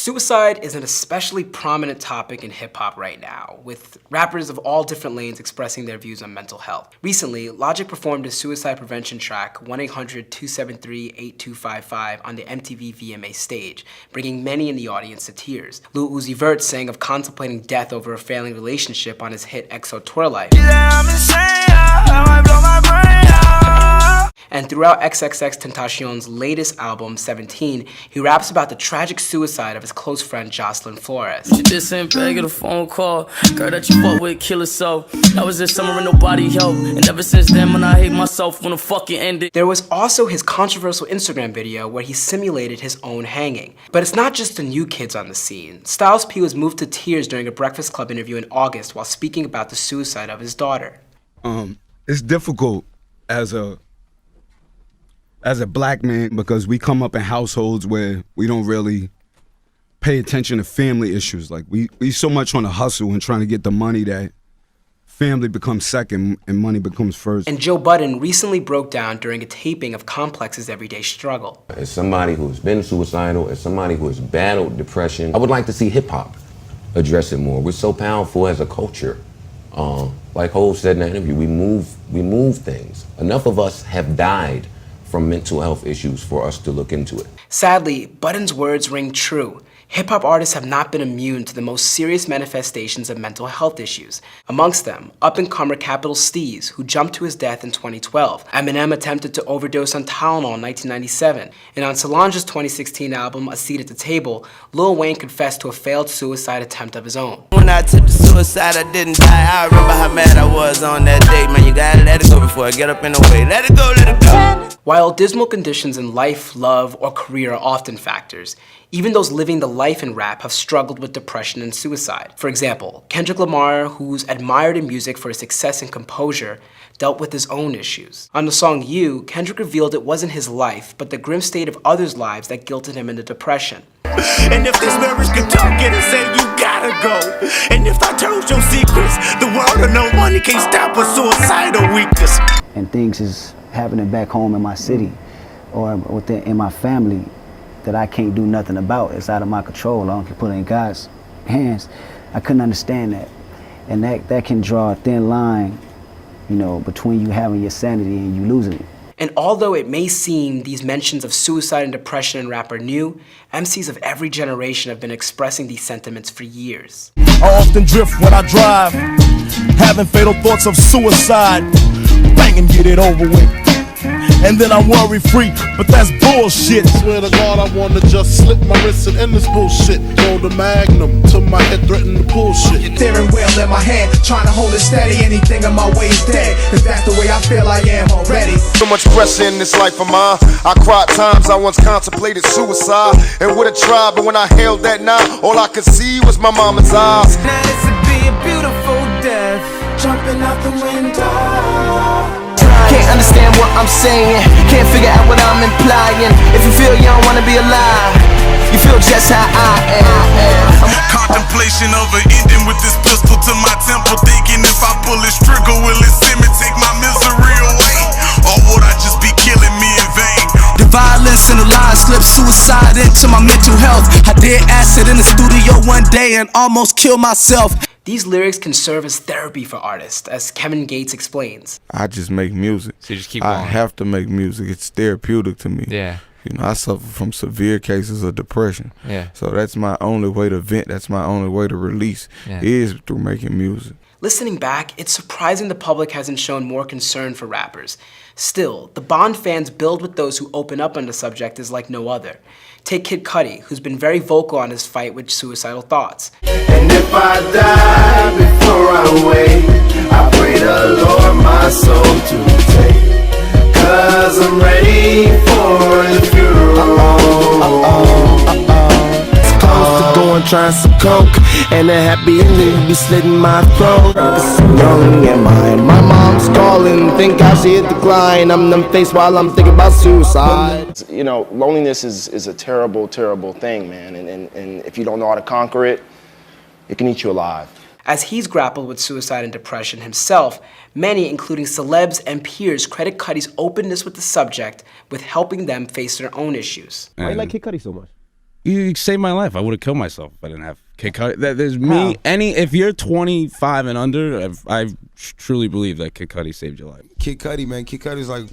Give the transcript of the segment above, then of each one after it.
Suicide is an especially prominent topic in hip-hop right now, with rappers of all different lanes expressing their views on mental health. Recently, Logic performed a suicide prevention track, 1-800-273-8255, on the MTV VMA stage, bringing many in the audience to tears. Lil Uzi Vert sang of contemplating death over a failing relationship on his hit XO Tour Life. And throughout XXXTentacion's latest album, 17, he raps about the tragic suicide of his close friend Jocelyn Flores. This ain't begging a phone call. Girl that you fuck with, kill herself. That was this summer and nobody helped. And ever since then, when I hate myself, when the fucking ended. There was also his controversial Instagram video where he simulated his own hanging. But it's not just the new kids on the scene. Styles P was moved to tears during a Breakfast Club interview in August while speaking about the suicide of his daughter. It's difficult as a black man because we come up in households where we don't really pay attention to family issues. Like we so much on the hustle and trying to get the money that family becomes second and money becomes first. And Joe Budden recently broke down during a taping of Complex's everyday struggle. As somebody who's been suicidal, as somebody who has battled depression, I would like to see hip hop address it more. We're so powerful as a culture. Like Hov said in the interview, we move things. Enough of us have died from mental health issues for us to look into it. Sadly, Budden's words ring true. Hip-hop artists have not been immune to the most serious manifestations of mental health issues. Amongst them, up-and-comer Capital Steez, who jumped to his death in 2012. Eminem attempted to overdose on Tylenol in 1997. And on Solange's 2016 album, A Seat at the Table, Lil Wayne confessed to a failed suicide attempt of his own. When I attempted suicide, I didn't die. I remember how mad I was on that day. Man, you gotta let it go before I get up in the way. Let it go, let it go. While dismal conditions in life, love, or career are often factors, even those living the life in rap have struggled with depression and suicide. For example, Kendrick Lamar, who's admired in music for his success and composure, dealt with his own issues. On the song You, Kendrick revealed it wasn't his life, but the grim state of others' lives that guilted him into depression. And if this marriage could talk it and say you gotta go. And if I told your secrets, the world of no money can't stop a suicidal weakness. And things is happening back home in my city or in my family that I can't do nothing about. It's out of my control. I don't put it in God's hands. I couldn't understand that. And that can draw a thin line, you know, between you having your sanity and you losing it. And although it may seem these mentions of suicide and depression in rap are new, MCs of every generation have been expressing these sentiments for years. I often drift when I drive, having fatal thoughts of suicide. Bang and get it over with. And then I'm worry-free, but that's bullshit. Swear to God, I wanna just slip my wrist and end this bullshit. Hold a magnum to my head, threaten to pull shit. Steering wheel in my hand, trying to hold it steady. Anything in my way is dead, cause that's the way I feel I am already. So much pressure in this life of mine. I cried times I once contemplated suicide and would've tried, but when I held that knife, all I could see was my mama's eyes. Now this would be a beautiful death, jumping out the window. Can't understand what I'm saying, can't figure out what I'm implying. If you feel you don't wanna be alive, you feel just how I am. Contemplation of an ending with this pistol to my temple, thinking if I pull this trigger, will it send me, take my misery away? Or would I just be killing me in vain? The violence and the lies slipped suicide into my mental health. I did acid in the studio one day and almost killed myself. These lyrics can serve as therapy for artists, as Kevin Gates explains. I just make music. So you just keep going. I have to make music. It's therapeutic to me. Yeah. You know, I suffer from severe cases of depression. Yeah. So that's my only way to vent. That's my only way to release is through making music. Listening back, it's surprising the public hasn't shown more concern for rappers. Still, the Bond fans build with those who open up on the subject is like no other. Take Kid Cudi, who's been very vocal on his fight with suicidal thoughts. And if I die before I wake, I pray the Lord my soul to take, 'cause I'm ready for the funeral. Going trying some coke and a happy ending be slitting my throat. Young am I, my mom's calling, think I should hit the decline. I'm numb faced while I'm thinking about suicide. You know, loneliness is a terrible, terrible thing, man. And if you don't know how to conquer it, it can eat you alive. As he's grappled with suicide and depression himself, many, including celebs and peers, credit Cudi's openness with the subject with helping them face their own issues. Why you like Kid Cudi so much? You saved my life. I would have killed myself if I didn't have Kid Cudi. There's me. If you're 25 and under, I truly believe that Kid Cudi saved your life. Kid Cudi, man. Kid Cudi's like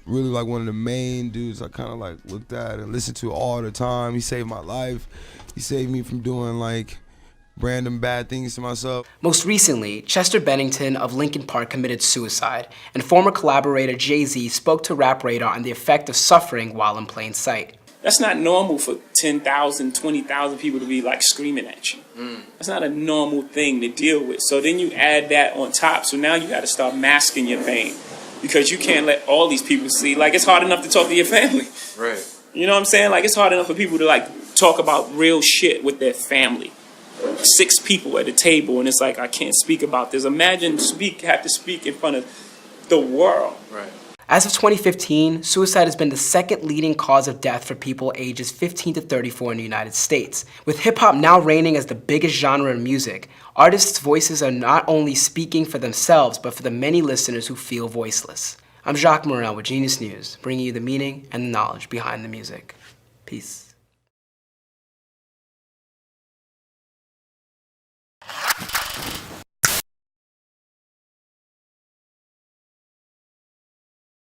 really like one of the main dudes I kind of like looked at and listened to all the time. He saved my life. He saved me from doing like random bad things to myself. Most recently, Chester Bennington of Linkin Park committed suicide, and former collaborator Jay-Z spoke to Rap Radar on the effect of suffering while in plain sight. That's not normal for 10,000, 20,000 people to be like screaming at you. That's not a normal thing to deal with. So then you add that on top. So now you got to start masking your pain because you can't let all these people see. Like, it's hard enough to talk to your family. Right. You know what I'm saying? Like, it's hard enough for people to like talk about real shit with their family. 6 people at a table, and it's like, I can't speak about this. Imagine have to speak in front of the world. Right. As of 2015, suicide has been the second leading cause of death for people ages 15 to 34 in the United States. With hip-hop now reigning as the biggest genre in music, artists' voices are not only speaking for themselves, but for the many listeners who feel voiceless. I'm Jacques Morel with Genius News, bringing you the meaning and the knowledge behind the music. Peace.